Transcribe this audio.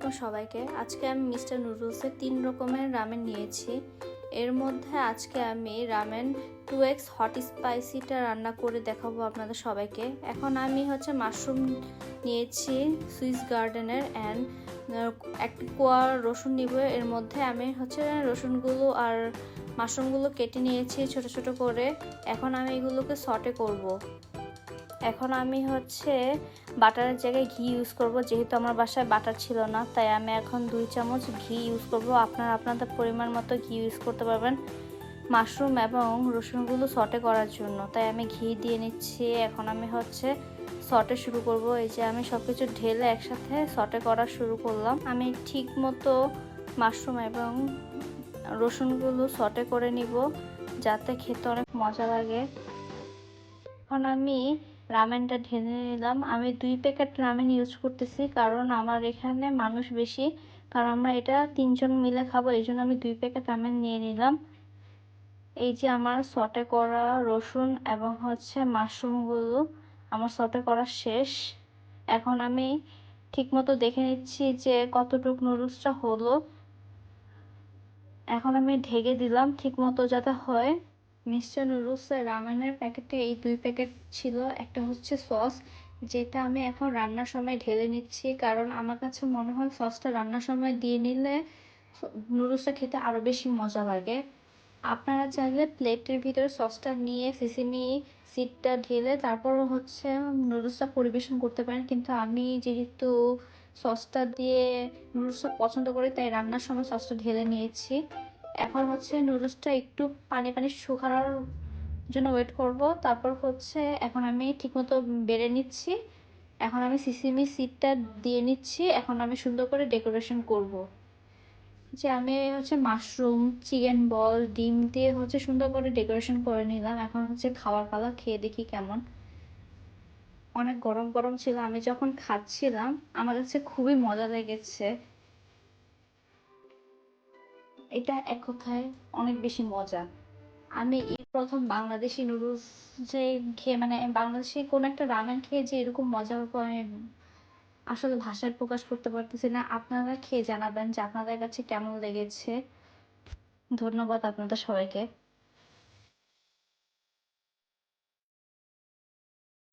আলাইকুম সবাইকে। আজকে আমি মিস্টার নুডলসের 3 রকমের রামেন নিয়েছি। এর মধ্যে আজকে আমি রামেন 2x হট স্পাইসিটা রান্না করে দেখাবো আপনাদের সবাইকে। এখন আমি মাশরুম নিয়েছি সুইস গার্ডেনের অ্যান্ড একটা কোয়া রসুন নিব। এর মধ্যে আমি রসুনগুলো আর মাশরুমগুলো কেটে নিয়েছি ছোট ছোট করে। এখন আমি এগুলোকে সটে করব। এখন আমি বাটারের জায়গায় ঘি ইউজ করব, যেহেতু আমার বাসায় বাটার ছিল না, তাই আমি এখন 2 চামচ ঘি ইউজ করব। আপনারা আপনাদের পরিমাণ মতো ঘি ইউজ করতে পারবেন মাশরুম এবং রসুনগুলো সটে করার জন্য, তাই আমি ঘি দিয়ে নিচ্ছি। এখন আমি সটে শুরু করব। এই যে আমি সব কিছু ঢেলে একসাথে সটে করা শুরু করলাম। আমি ঠিক মতো মাশরুম এবং রসুনগুলো সটে করে নিব যাতে খেতে অনেক মজা লাগে। এখন আমি রামেনটা ঢেলে নিলাম। আমি 2 প্যাকেট রামেন ইউজ করতেছি, কারণ আমার এখানে মানুষ বেশি, কারণ আমরা এটা 3 জন মিলে খাবো, এই জন্য আমি 2 প্যাকেট রামেন নিয়ে নিলাম। এই যে আমার সটে করা রসুন এবং মাশরুমগুলো আমার সটে করা শেষ। এখন আমি ঠিকমতো দেখে নিচ্ছি যে কতটুকু নুডলসটা হলো। এখন আমি ঢেকে দিলাম ঠিকমতো যাতে হয়। মিস্টার নুডলসের রামেনের প্যাকেটে এই 2 প্যাকেট ছিল। একটা সস, যেটা আমি এখন রান্নার সময় ঢেলে নিচ্ছি, কারণ আমার কাছে মনে হয় সসটা রান্নার সময় দিয়ে নিলে নুডলসটা খেতে আরও বেশি মজা লাগে। আপনারা চাইলে প্লেটের ভিতরে সসটা নিয়ে সিসিমি সিডটা ঢেলে তারপর নুডলসটা পরিবেশন করতে পারেন, কিন্তু আমি যেহেতু সসটা দিয়ে নুডলসটা পছন্দ করি, তাই রান্নার সময় সসটা ঢেলে নিয়েছি। এখন নুডলসটা একটু পানি পানি শুকানোর জন্য ওয়েট করব। তারপর এখন আমি ঠিকমতো বেড়ে নিচ্ছি। এখন আমি সিসিমি সিডটা দিয়ে নিচ্ছি। এখন আমি সুন্দর করে ডেকোরেশন করব। যে আমি মাশরুম, চিকেন বল, ডিম দিয়ে সুন্দর করে ডেকোরেশন করে নিলাম। এখন খাওয়ার পালা, খেয়ে দেখি কেমন। অনেক গরম গরম ছিল, আমি যখন খাচ্ছিলাম আমার কাছে খুবই মজা লেগেছে। এটা এক কথায় অনেক বেশি মজা। আমি এই প্রথম বাংলাদেশি নুডলস খেয়ে, বাংলাদেশি কোন একটা রামেন খেয়ে যে এরকম মজা হবে আমি আসলে ভাষায় প্রকাশ করতে পারতেছি না। আপনারা খেয়ে জানাবেন যে আপনাদের কাছে কেমন লেগেছে। ধন্যবাদ আপনাদের সবাইকে।